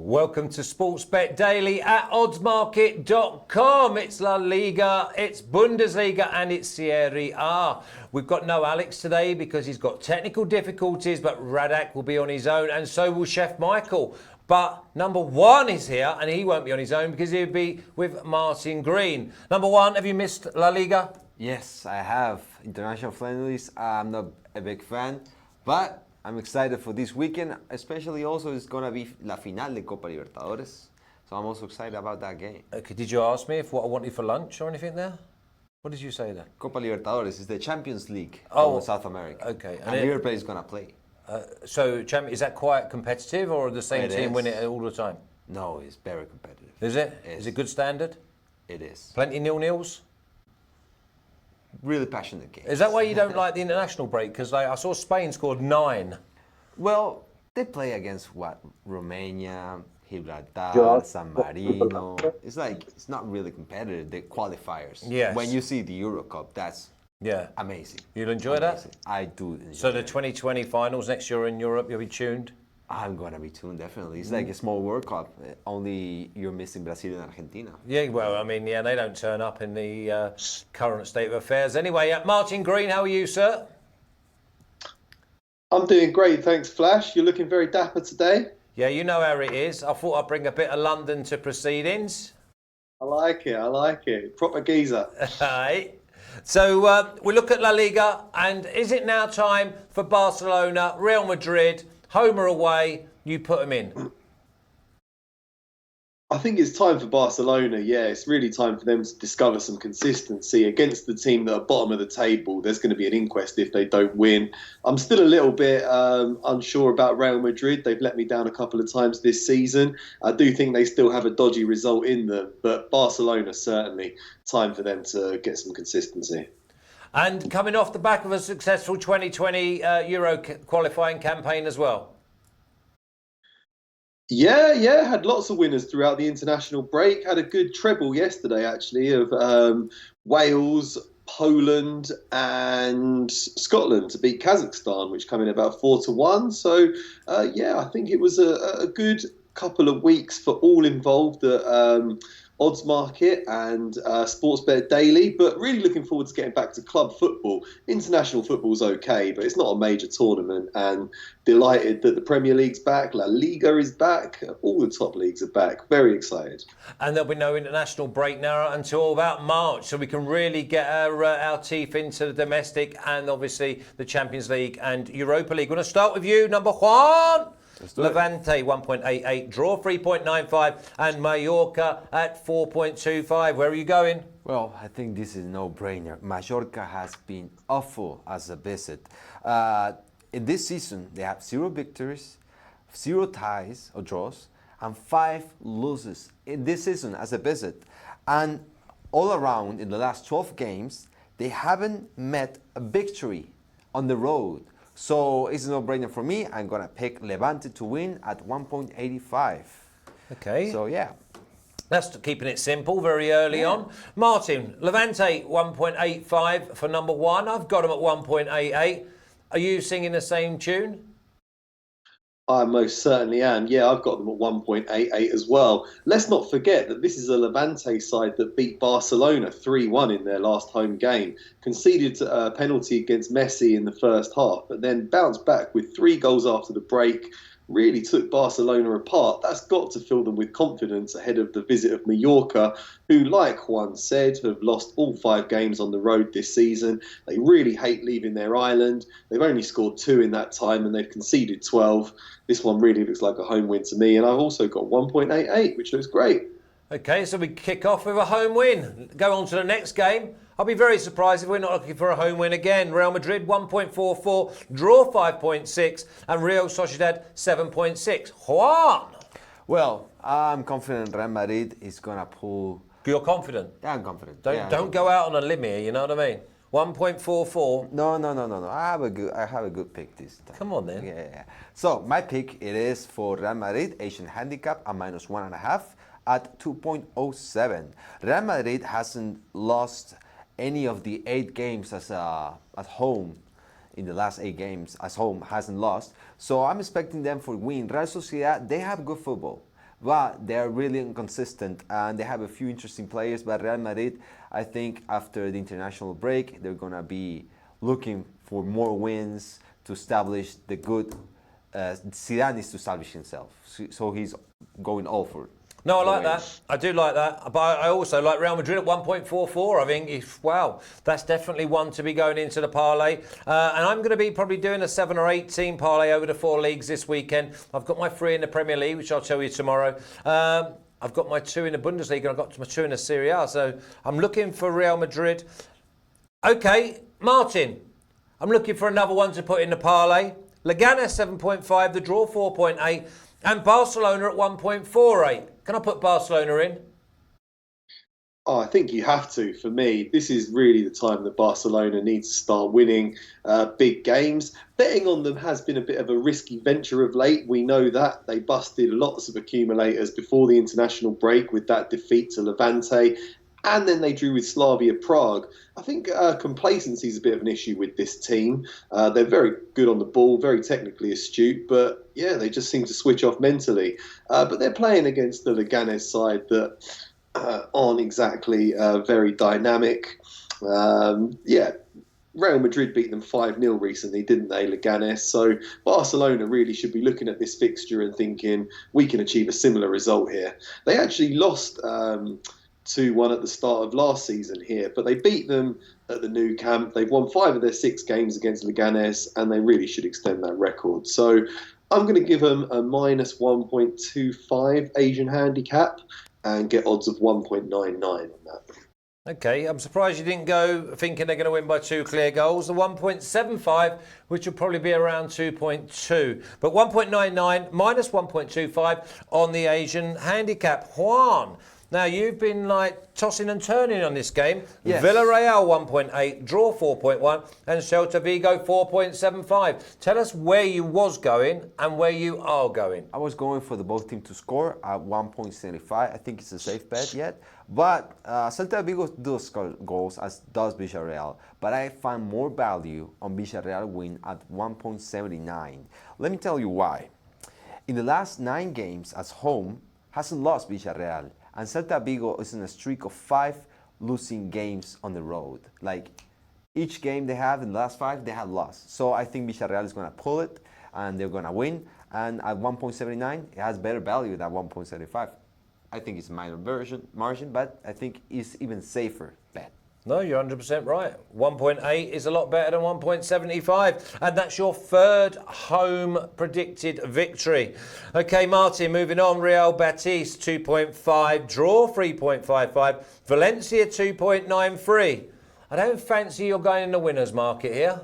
Welcome to Sportsbet Daily at oddsmarket.com. It's La Liga, it's Bundesliga and it's Serie A. We've got no Alex today because he's got technical difficulties, but Radek will be on his own and so will Chef Michael. But number one is here and he won't be on his own because he'll be with Martin Green. Number one, have you missed La Liga? Yes, I have. International friendlies, I'm not a big fan, but I'm excited for this weekend, especially also it's going to be la final de Copa Libertadores. So I'm also excited about that game. Okay, did you ask me if what I wanted for lunch or anything there? What did you say there? Copa Libertadores is the Champions League Oh, from South America. Okay. And Liverpool is going to play. So is that quite competitive or the same team win it all the time? No, it's very competitive. Is it? Is it good standard? It is. Plenty nil-nils? Really passionate game. Is that why you don't like the international break? Because I saw Spain scored 9. Well, they play against what? Romania, Gibraltar, San Marino. It's not really competitive, the qualifiers. Yes. When you see the Euro Cup, that's amazing. You'll enjoy that? I do enjoy So the 2020 finals next year in Europe, you'll be tuned? I'm going to be tuned, definitely. It's like a small World Cup, only you're missing Brazil and Argentina. Yeah, well, I mean, they don't turn up in the current state of affairs. Anyway, Martin Green, how are you, sir? I'm doing great, thanks, Flash. You're looking very dapper today. Yeah, you know how it is. I thought I'd bring a bit of London to proceedings. I like it. Proper geezer. Aye. So we look at La Liga, and is it now time for Barcelona, Real Madrid, home or away? You put them in. I think it's time for Barcelona, it's really time for them to discover some consistency against the team that are bottom of the table. There's going to be an inquest if they don't win. I'm still a little bit unsure about Real Madrid. They've let me down a couple of times this season. I do think they still have a dodgy result in them, but Barcelona, certainly time for them to get some consistency. And coming off the back of a successful 2020 Euro qualifying campaign as well. Yeah, had lots of winners throughout the international break. Had a good treble yesterday, actually, of Wales, Poland and Scotland to beat Kazakhstan, which come in about 4-1. So, I think it was a good couple of weeks for all involved at Odds Market and Sportsbet Daily, but really looking forward to getting back to club football. International football's okay, but it's not a major tournament, and delighted that the Premier League's back, La Liga is back, all the top leagues are back. Very excited. And there'll be no international break now until about March, so we can really get our teeth into the domestic and obviously the Champions League and Europa League. We're going to start with you, number Juan. Levante 1.88, draw 3.95, and Mallorca at 4.25. Where are you going? Well, I think this is a no-brainer. Mallorca has been awful as a visit. In this season, they have 0 victories, 0 ties or draws, and 5 losses in this season as a visit. And all around, in the last 12 games, they haven't met a victory on the road. So it's a no-brainer for me. I'm going to pick Levante to win at 1.85. Okay. So, yeah. That's keeping it simple very early on. Martin, Levante 1.85 for number one. I've got them at 1.88. Are you singing the same tune? I most certainly am. Yeah, I've got them at 1.88 as well. Let's not forget that this is a Levante side that beat Barcelona 3-1 in their last home game, conceded a penalty against Messi in the first half, but then bounced back with 3 goals after the break, really took Barcelona apart. That's got to fill them with confidence ahead of the visit of Mallorca, who, like Juan said, have lost all 5 games on the road this season. They really hate leaving their island. They've only scored 2 in that time and they've conceded 12. This one really looks like a home win to me, and I've also got 1.88, which looks great. Okay, so we kick off with a home win. Go on to the next game. I'll be very surprised if we're not looking for a home win again. Real Madrid 1.44, draw 5.6, and Real Sociedad 7.6. Juan! Well, I'm confident Real Madrid is going to pull... You're confident? Yeah, I'm confident. Don't go out on a limb here, you know what I mean? 1.44. No. I have a good pick this time. Come on then. Yeah. So my pick, it is for Real Madrid, Asian handicap at -1.5 at 2.07. Real Madrid hasn't lost any of the 8 games at home. In the last 8 games, as home hasn't lost. So I'm expecting them for win. Real Sociedad, they have good football, but they're really inconsistent and they have a few interesting players. But Real Madrid, I think after the international break, they're going to be looking for more wins to establish the good. Zidane needs to establish himself, so he's going all for it. No, I like that. I do like that. But I also like Real Madrid at 1.44. I think, wow, that's definitely one to be going into the parlay. And I'm going to be probably doing a 7 or 8 team parlay over the 4 leagues this weekend. I've got my 3 in the Premier League, which I'll tell you tomorrow. I've got my 2 in the Bundesliga and I've got my 2 in the Serie A. So I'm looking for Real Madrid. Okay, Martin, I'm looking for another one to put in the parlay. Leganes 7.5, the draw 4.8, and Barcelona at 1.48. Can I put Barcelona in? Oh, I think you have to. For me, this is really the time that Barcelona needs to start winning big games. Betting on them has been a bit of a risky venture of late. We know that. They busted lots of accumulators before the international break with that defeat to Levante. And then they drew with Slavia Prague. I think complacency is a bit of an issue with this team. They're very good on the ball, very technically astute, but yeah, they just seem to switch off mentally. But they're playing against the Leganes side that aren't exactly very dynamic. Real Madrid beat them 5-0 recently, didn't they, Leganes? So Barcelona really should be looking at this fixture and thinking, we can achieve a similar result here. They actually lost 2-1 at the start of last season here, but they beat them at the Nou Camp. They've won 5 of their 6 games against Leganes, and they really should extend that record. So I'm going to give them a minus 1.25 Asian handicap and get odds of 1.99 on that. Okay, I'm surprised you didn't go thinking they're going to win by 2 clear goals. The 1.75, which would probably be around 2.2. But 1.99 minus 1.25 on the Asian handicap. Juan, now you've been like tossing and turning on this game. Yes. Villarreal 1.8, draw 4.1, and Celta Vigo 4.75. Tell us where you was going and where you are going. I was going for the both team to score at 1.75. I think it's a safe bet yet. But Celta Vigo does score goals, as does Villarreal. But I find more value on Villarreal win at 1.79. Let me tell you why. In the last 9 games as home, hasn't lost Villarreal. And Celta Vigo is in a streak of 5 losing games on the road. Like, each game they have in the last 5, they have lost. So I think Villarreal is going to pull it, and they're going to win. And at 1.79, it has better value than 1.75. I think it's a minor margin, but I think it's even safer bet. No, you're 100% right. 1.8 is a lot better than 1.75. And that's your 3rd home predicted victory. Okay, Martin, moving on. Real Betis 2.5, draw 3.55. Valencia 2.93. I don't fancy you're going in the winner's market here.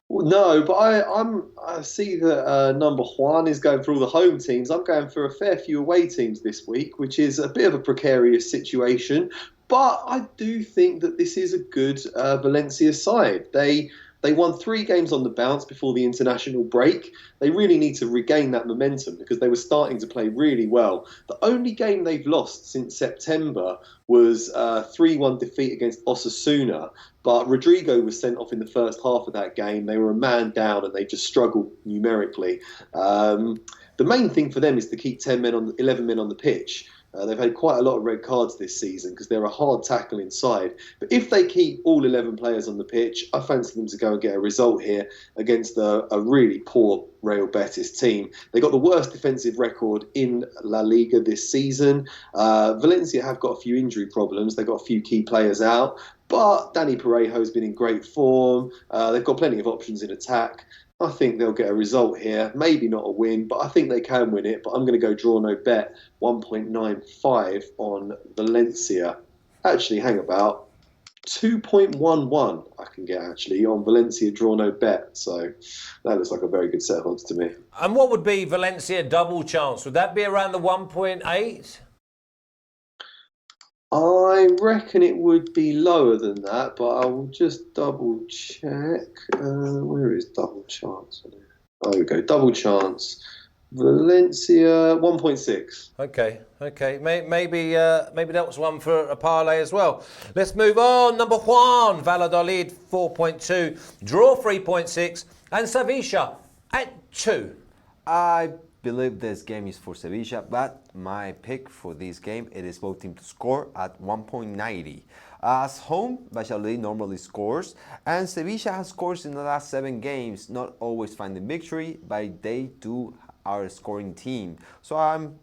Well, no, but I see that number Juan is going for all the home teams. I'm going for a fair few away teams this week, which is a bit of a precarious situation. But I do think that this is a good Valencia side. They won 3 games on the bounce before the international break. They really need to regain that momentum because they were starting to play really well. The only game they've lost since September was a 3-1 defeat against Osasuna. But Rodrigo was sent off in the first half of that game. They were a man down and they just struggled numerically. The main thing for them is to keep 11 men on the pitch. They've had quite a lot of red cards this season because they're a hard tackle inside. But if they keep all 11 players on the pitch, I fancy them to go and get a result here against a really poor Real Betis team. They got the worst defensive record in La Liga this season. Valencia have got a few injury problems. They've got a few key players out. But Dani Parejo's been in great form. They've got plenty of options in attack. I think they'll get a result here. Maybe not a win, but I think they can win it. But I'm going to go draw no bet, 1.95 on Valencia. Actually, hang about. 2.11 I can get actually on Valencia draw no bet. So that looks like a very good set of odds to me. And what would be Valencia double chance? Would that be around the 1.8? I reckon it would be lower than that, but I will just double check. Where is double chance? Oh, there we go. Double chance. Valencia 1.6. Okay. Maybe that was one for a parlay as well. Let's move on. Number Juan, Valladolid 4.2, draw 3.6, and Sevilla at 2. I believe this game is for Sevilla, but my pick for this game, it is both teams to score at 1.90. As home, Valladolid normally scores, and Sevilla has scored in the last 7 games, not always finding victory, but they too are a scoring team. So I'm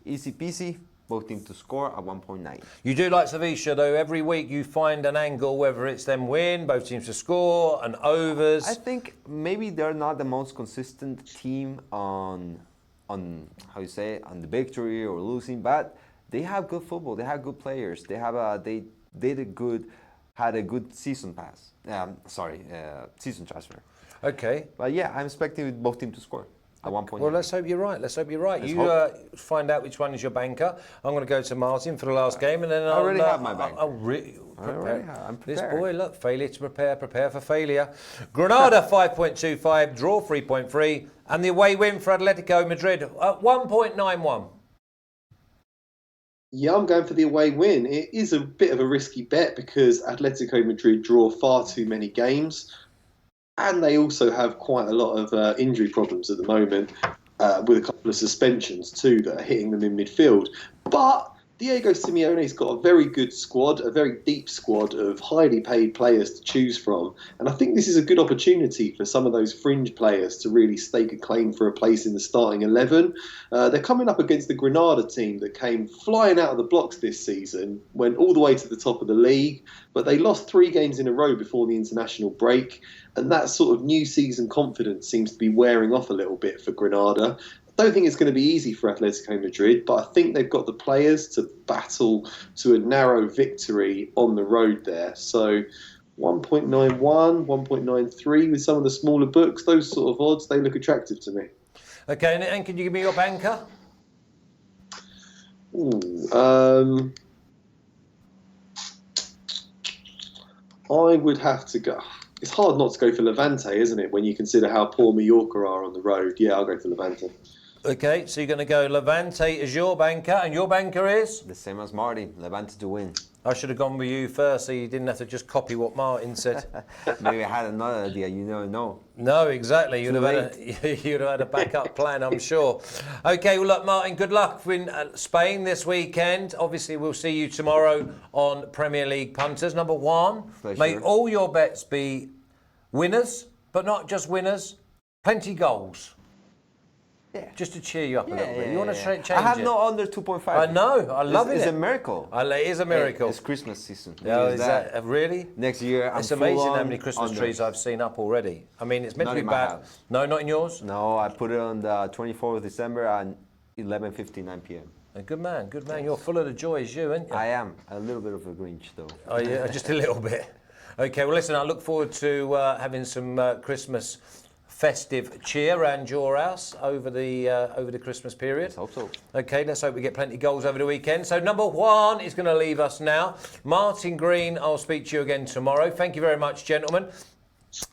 easy peasy, both teams to score at 1.9. You do like Sevilla, though. Every week you find an angle, whether it's them win, both teams to score, and overs. I think maybe they're not the most consistent team on how you say it, on the victory or losing, but they have good football. They have good players. They have had a good season pass. Season transfer. Okay. But yeah, I'm expecting both teams to score at 1.9. Well, let's hope you're right. You find out which one is your banker. I'm going to go to Martin for the last game, and then I already have my banker. I'm prepared. This boy, look, failure to prepare for failure. Granada 5.25, draw 3.3, and the away win for Atletico Madrid at 1.91. Yeah, I'm going for the away win. It is a bit of a risky bet because Atletico Madrid draw far too many games. And they also have quite a lot of injury problems at the moment, with a couple of suspensions too that are hitting them in midfield. But Diego Simeone's got a very good squad, a very deep squad of highly paid players to choose from. And I think this is a good opportunity for some of those fringe players to really stake a claim for a place in the starting 11. They're coming up against the Granada team that came flying out of the blocks this season, went all the way to the top of the league, but they lost 3 games in a row before the international break. And that sort of new season confidence seems to be wearing off a little bit for Granada. I don't think it's going to be easy for Atletico Madrid, but I think they've got the players to battle to a narrow victory on the road there. So 1.91, 1.93 with some of the smaller books, those sort of odds, they look attractive to me. Okay, and can you give me your banker? I would have to go. It's hard not to go for Levante, isn't it, when you consider how poor Mallorca are on the road? Yeah, I'll go for Levante. Okay, so you're going to go Levante as your banker, and your banker is? The same as Martin, Levante to win. I should have gone with you first, so you didn't have to just copy what Martin said. Maybe I had another idea, you never know. No, exactly. You'd have had a backup plan, I'm sure. Okay, well, look, Martin, good luck in Spain this weekend. Obviously, we'll see you tomorrow on Premier League Punters. Number 1, Pleasure. may all your bets be winners, but not just winners, plenty goals. Yeah. Just to cheer you up a little bit. You want to change it? I have no under 2.5. I know. I love it. It's a miracle. It is a miracle. It's Christmas season. Oh, is that really? Next year, It's amazing how many Christmas trees I've seen up already. I mean, it's meant to be bad. House. No, not in yours? No, I put it on the 24th of December at 11:59 p.m. Good man. You're full of the joy as you, aren't you? I am. A little bit of a Grinch, though. Oh, yeah, just a little bit. Okay, well, listen, I look forward to having some Christmas festive cheer around your house over the Christmas period. Let's hope so. Okay, let's hope we get plenty of goals over the weekend. So number 1 is going to leave us now. Martin Green, I'll speak to you again tomorrow. Thank you very much, gentlemen.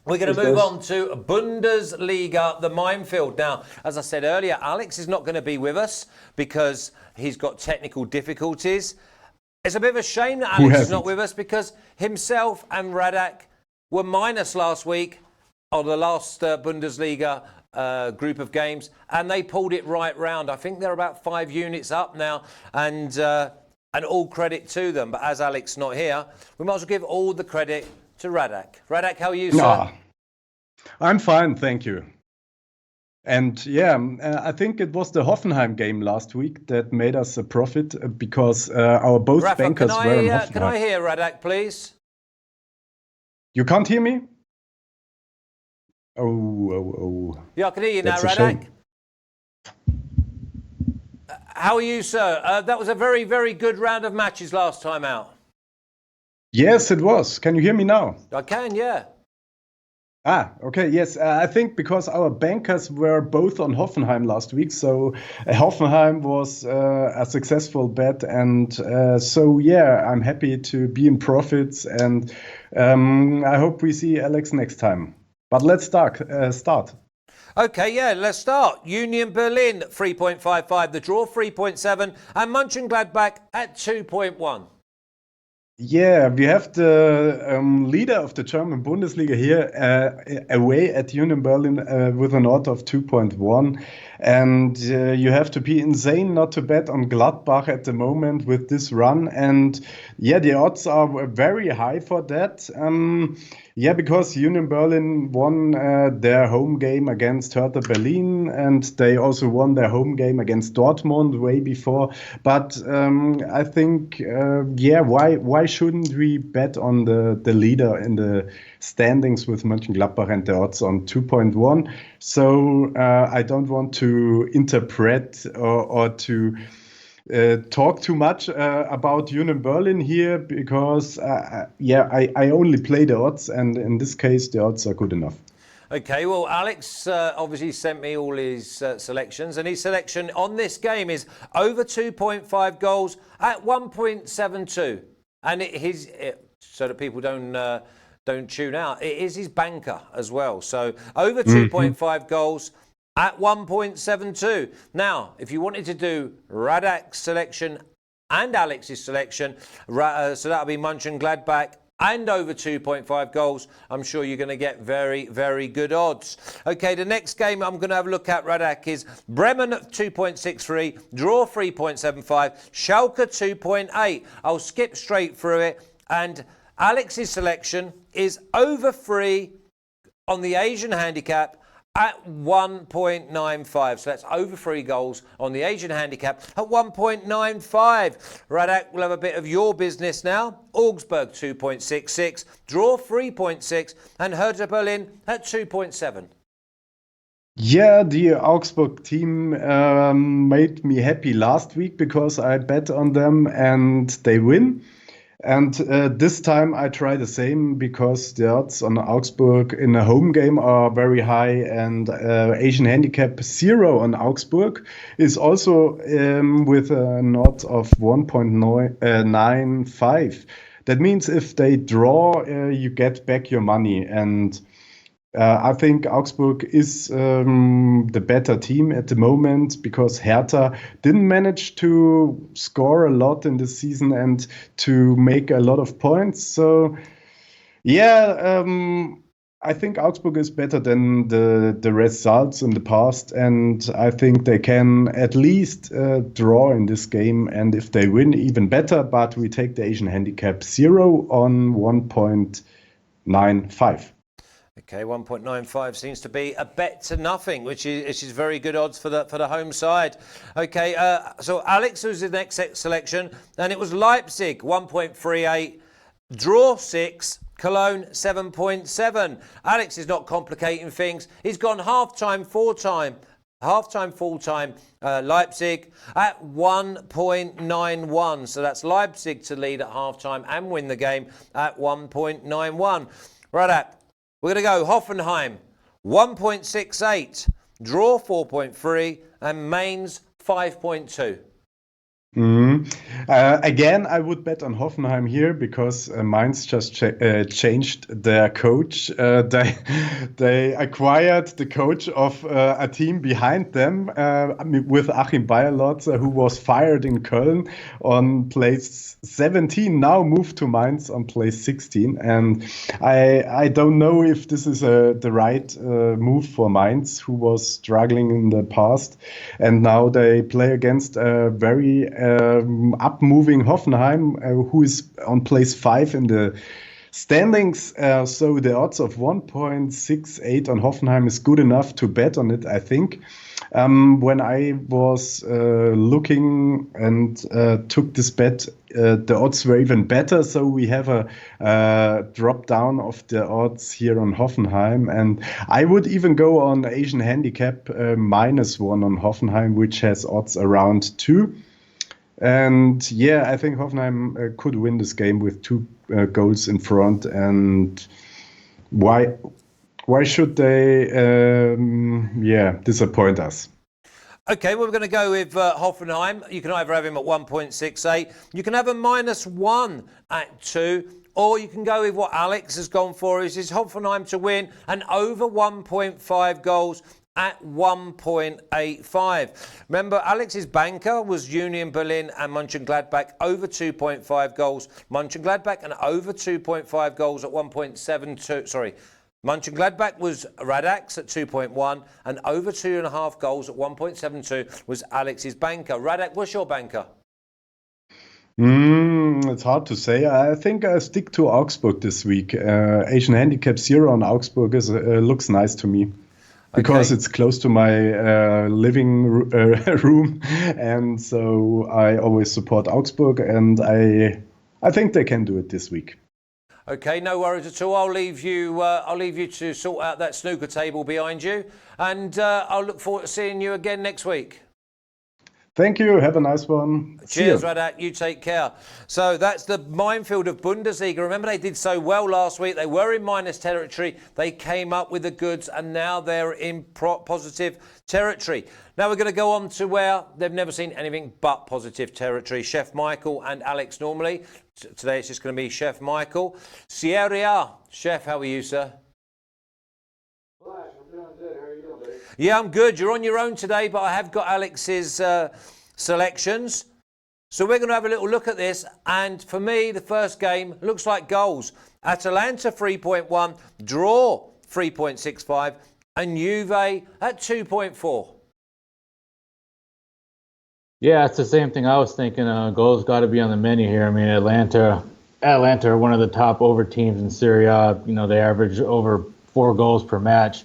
We're going to move on to Bundesliga, the minefield. Now, as I said earlier, Alex is not going to be with us because he's got technical difficulties. It's a bit of a shame that Alex is not with us because himself and Radek were minus last week on the last Bundesliga group of games, and they pulled it right round. I think they're about 5 units up now, and all credit to them. But as Alex is not here, we might as well give all the credit to Radek. Radek, how are you, sir? I'm fine, thank you. And yeah, I think it was the Hoffenheim game last week that made us a profit because our both Rafa, bankers were in Hoffenheim. Can I hear Radek, please? You can't hear me? Oh. Yeah, I can hear you now, That's a Radek. shame. How are you, sir? That was a very, very good round of matches last time out. Yes, it was. Can you hear me now? I can, yeah. Okay, yes. I think because our bankers were both on Hoffenheim last week, so Hoffenheim was a successful bet, and so yeah, I'm happy to be in profits, and I hope we see Alex next time. But let's start. Okay, yeah, let's start. Union Berlin 3.55, the draw 3.7, and Monchengladbach at 2.1. Yeah, we have the leader of the German Bundesliga here away at Union Berlin with an odd of 2.1. And you have to be insane not to bet on Gladbach at the moment with this run. And yeah, the odds are very high for that. Yeah, because Union Berlin won their home game against Hertha Berlin, and they also won their home game against Dortmund way before. But I think, yeah, why shouldn't we bet on the leader in the standings with Mönchengladbach and the odds on 2.1? So I don't want to interpret or to talk too much about Union Berlin here because, yeah, I only play the odds, and in this case, the odds are good enough. Okay, well, Alex obviously sent me all his selections, and his selection on this game is over 2.5 goals at 1.72. And so that people don't tune out, it is his banker as well. So over 2.5 goals at 1.72. Now, if you wanted to do Radek's selection and Alex's selection, so that'll be Monchengladbach and over 2.5 goals, I'm sure you're going to get very, very good odds. Okay, the next game I'm going to have a look at, Radek, is Bremen at 2.63, draw 3.75, Schalke 2.8. I'll skip straight through it, and Alex's selection is over 3 on the Asian handicap at 1.95. So that's over 3 goals on the Asian handicap at 1.95. Radek, we'll have a bit of your business now. Augsburg 2.66, draw 3.6, and Hertha Berlin at 2.7. Yeah, the Augsburg team made me happy last week because I bet on them and they win. And this time I try the same because the odds on Augsburg in a home game are very high, and Asian handicap 0 on Augsburg is also with an odds of 1.95. That means if they draw, you get back your money. And I think Augsburg is the better team at the moment because Hertha didn't manage to score a lot in this season and to make a lot of points. So, yeah, I think Augsburg is better than the results in the past, and I think they can at least draw in this game. And if they win, even better. But we take the Asian handicap 0 on 1.95. Okay, 1.95 seems to be a bet to nothing, which is very good odds for the home side. Okay, so Alex was the next selection, and it was Leipzig 1.38, draw 6, Cologne 7.7. Alex is not complicating things. He's gone half-time, full-time, Leipzig at 1.91. So that's Leipzig to lead at half-time and win the game at 1.91. Radek, we're going to go Hoffenheim 1.68, draw 4.3, and Mainz 5.2. Again, I would bet on Hoffenheim here because Mainz just changed their coach. They acquired the coach of a team behind them with Achim Bayerlotzer, who was fired in Köln on place 17, now moved to Mainz on place 16. And I don't know if this is the right move for Mainz, who was struggling in the past. And now they play against a very up-moving Hoffenheim, who is on place 5 in the standings. So the odds of 1.68 on Hoffenheim is good enough to bet on it, I think. When I was looking and took this bet, the odds were even better. So we have a drop down of the odds here on Hoffenheim. And I would even go on Asian handicap -1 on Hoffenheim, which has odds around 2. And yeah, I think Hoffenheim could win this game with 2 goals in front. And why should they disappoint us? Okay, well, we're going to go with Hoffenheim. You can either have him at 1.68, you can have a -1 at 2, or you can go with what Alex has gone for, is Hoffenheim to win and over 1.5 goals at 1.85. Remember, Alex's banker was Union Berlin and Monchengladbach over 2.5 goals. Monchengladbach and over 2.5 goals at 1.72. Sorry. Monchengladbach was Radak's at 2.1 and over 2.5 goals at 1.72 was Alex's banker. Radak, what's your banker? It's hard to say. I think I stick to Augsburg this week. Asian handicap 0 on Augsburg looks nice to me. Because it's close to my living room, and so I always support Augsburg, and I think they can do it this week. Okay, no worries at all. I'll leave you to sort out that snooker table behind you, and I'll look forward to seeing you again next week. Thank you. Have a nice one. Cheers, Radak. You take care. So that's the minefield of Bundesliga. Remember, they did so well last week. They were in minus territory. They came up with the goods, and now they're in positive territory. Now we're going to go on to where they've never seen anything but positive territory. Chef Michael and Alex normally. Today it's just going to be Chef Michael. Serie. Chef, how are you, sir? Yeah, I'm good. You're on your own today, but I have got Alex's selections. So we're going to have a little look at this. And for me, the first game looks like goals. Atalanta 3.1, draw 3.65, and Juve at 2.4. Yeah, it's the same thing I was thinking. Goals got to be on the menu here. I mean, Atlanta are one of the top over teams in Serie. You know, they average over 4 goals per match.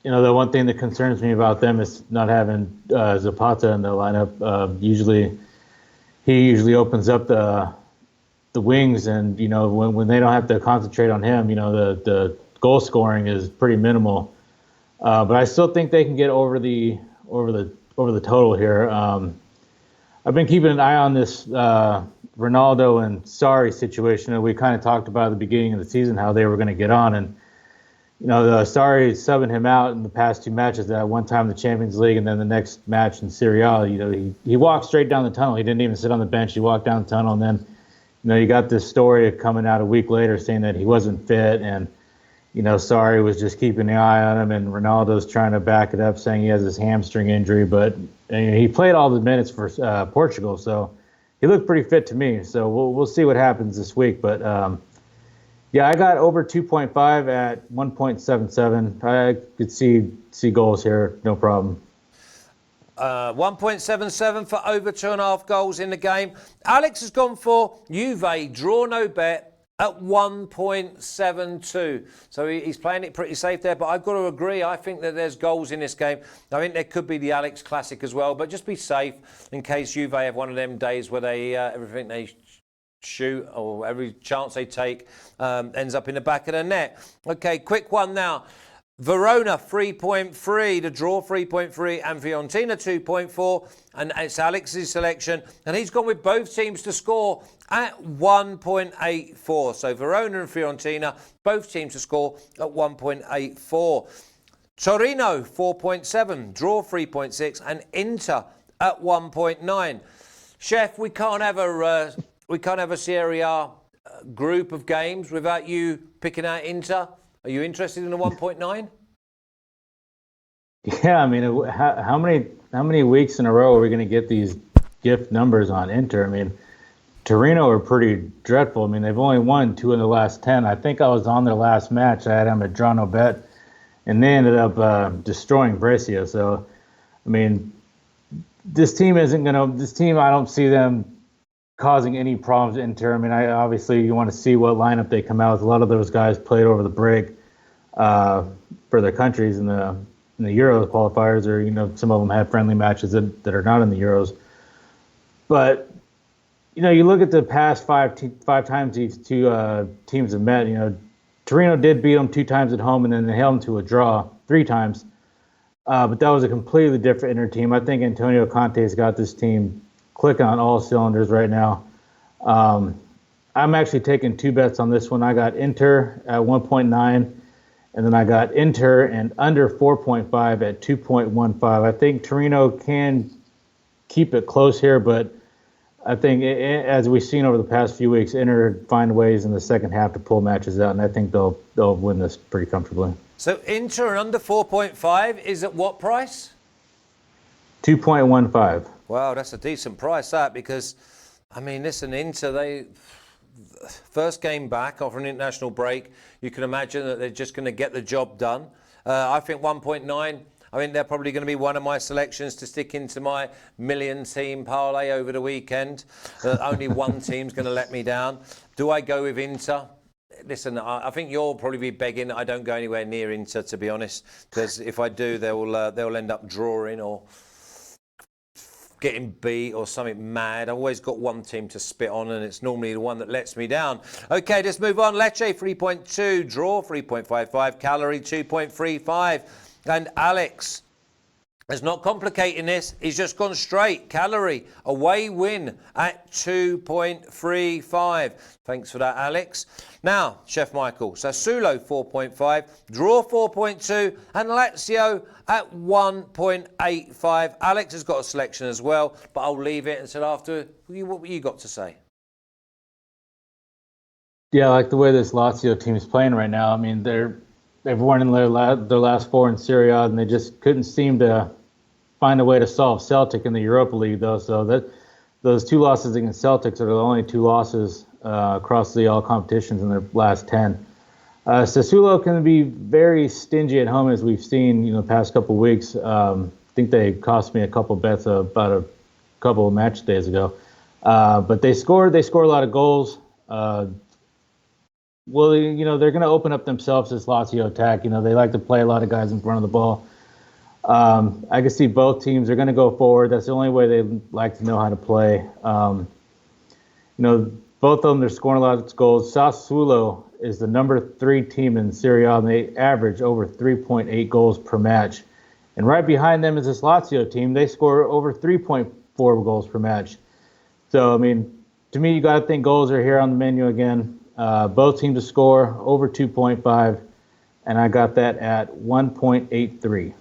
You know, the one thing that concerns me about them is not having Zapata in the lineup. He usually opens up the wings, and you know, when they don't have to concentrate on him, you know, the goal scoring is pretty minimal. But I still think they can get over the total here. I've been keeping an eye on this Ronaldo and Sarri situation, and we kind of talked about at the beginning of the season how they were going to get on, and you know, Sarri subbing him out in the past 2 matches. That one time in the Champions League, and then the next match in Serie A. You know, he walked straight down the tunnel. He didn't even sit on the bench. He walked down the tunnel, and then, you know, you got this story coming out a week later saying that he wasn't fit, and you know, Sarri was just keeping an eye on him, and Ronaldo's trying to back it up, saying he has this hamstring injury. But he played all the minutes for Portugal, so he looked pretty fit to me. So we'll see what happens this week, but. Yeah, I got over 2.5 at 1.77. I could see goals here, no problem. 1.77 for over 2.5 goals in the game. Alex has gone for Juve, draw no bet at 1.72. So he's playing it pretty safe there, but I've got to agree. I think that there's goals in this game. I think there could be the Alex Classic as well, but just be safe in case Juve have one of them days where they everything they shoot or every chance they take ends up in the back of the net. Okay, quick one now. Verona 3.3, the draw 3.3, and Fiorentina 2.4, and it's Alex's selection, and he's gone with both teams to score at 1.84. So Verona and Fiorentina, both teams to score at 1.84. Torino 4.7, draw 3.6, and Inter at 1.9. Chef, we can't have a Serie A group of games without you picking out Inter. Are you interested in the 1.9? Yeah, I mean, how many weeks in a row are we going to get these gift numbers on Inter? I mean, Torino are pretty dreadful. I mean, they've only won 2 in the last 10. I think I was on their last match. I had them at draw no bet, and they ended up destroying Brescia. So, I mean, this team, I don't see them causing any problems in Inter. I mean, obviously you want to see what lineup they come out with. A lot of those guys played over the break for their countries in the Euro qualifiers, or you know, some of them had friendly matches that are not in the Euros. But you know, you look at the past five times these two teams have met. You know, Torino did beat them 2 times at home, and then they held them to a draw 3 times. But that was a completely different Inter team. I think Antonio Conte's got this team clicking on all cylinders right now. I'm actually taking 2 bets on this one. I got Inter at 1.9, and then I got Inter and under 4.5 at 2.15. I think Torino can keep it close here, but I think as we've seen over the past few weeks, Inter find ways in the second half to pull matches out, and I think they'll win this pretty comfortably. So Inter under 4.5 is at what price? 2.15. Wow, that's a decent price, that, because, I mean, listen, Inter, they first game back after an international break, you can imagine that they're just going to get the job done. I think 1.9, I mean, they're probably going to be one of my selections to stick into my million team parlay over the weekend. Only one team's going to let me down. Do I go with Inter? Listen, I think you'll probably be begging I don't go anywhere near Inter, to be honest, because if I do, they'll end up drawing or getting beat or something mad. I've always got one team to spit on, and it's normally the one that lets me down. Okay, let's move on. Lecce 3.2, draw 3.55, Cagliari 2.35, and Alex is not complicating this. He's just gone straight. Cagliari away win at 2.35. Thanks for that, Alex. Now, Chef Michael, Sassuolo 4.5, draw 4.2, and Lazio at 1.85. Alex has got a selection as well, but I'll leave it until after. What you got to say? Yeah, I like the way this Lazio team is playing right now. I mean, they've won in their last four in Serie A, and they just couldn't seem to find a way to solve Celtic in the Europa League, though. So those two losses against Celtics are the only two losses across all competitions in their last 10. Sassuolo can be very stingy at home, as we've seen, the past couple of weeks. I think they cost me a couple bets about a couple of match days ago. But they score a lot of goals. Well, they're going to open up themselves this Lazio attack. They like to play a lot of guys in front of the ball. I can see both teams are going to go forward. That's the only way they like to know how to play. Both of them, they're scoring a lot of goals. Sassuolo is the number 3 team in Serie A, and they average over 3.8 goals per match. And right behind them is this Lazio team. They score over 3.4 goals per match. So, I mean, to me, you got to think goals are here on the menu again. Both teams to score over 2.5, and I got that at 1.83.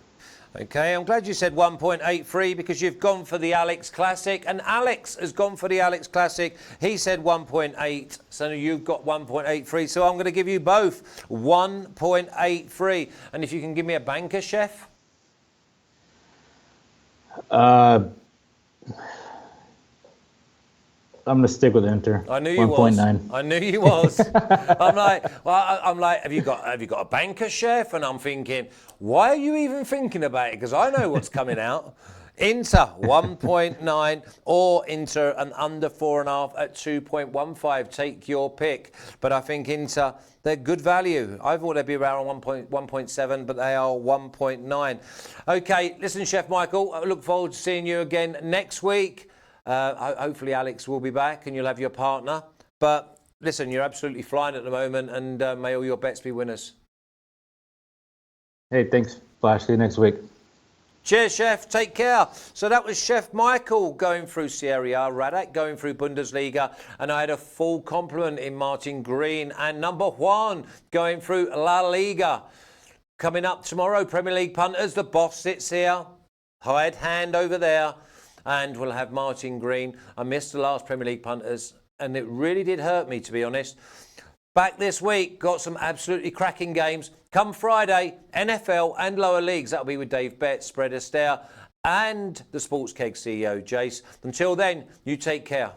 Okay, I'm glad you said 1.83 because you've gone for the Alex Classic, and Alex has gone for the Alex Classic. He said 1.8, so you've got 1.83. So I'm going to give you both 1.83. And if you can give me a banker, Chef? I'm going to stick with Inter. I knew you 1.9. I knew you was. I'm like, have you got a banker, Chef? And I'm thinking, why are you even thinking about it? Because I know what's coming out. Inter 1.9 or Inter and under 4.5 at 2.15. Take your pick. But I think Inter, they're good value. I thought they'd be around 1.7, but they are 1.9. Okay, listen, Chef Michael, I look forward to seeing you again next week. Hopefully Alex will be back and you'll have your partner. But listen, you're absolutely flying at the moment, and may all your bets be winners. Hey, thanks, Flash. See you next week. Cheers, Chef. Take care. So that was Chef Michael going through Serie A, Radek going through Bundesliga, and I had a full complement in Martin Green and number Juan going through La Liga. Coming up tomorrow, Premier League punters, the boss sits here, hired hand over there. And we'll have Martin Green. I missed the last Premier League punters, and it really did hurt me, to be honest. Back this week, got some absolutely cracking games. Come Friday, NFL and lower leagues. That'll be with Dave Betts, Spread Astaire, and the Sports Keg CEO, Jace. Until then, you take care.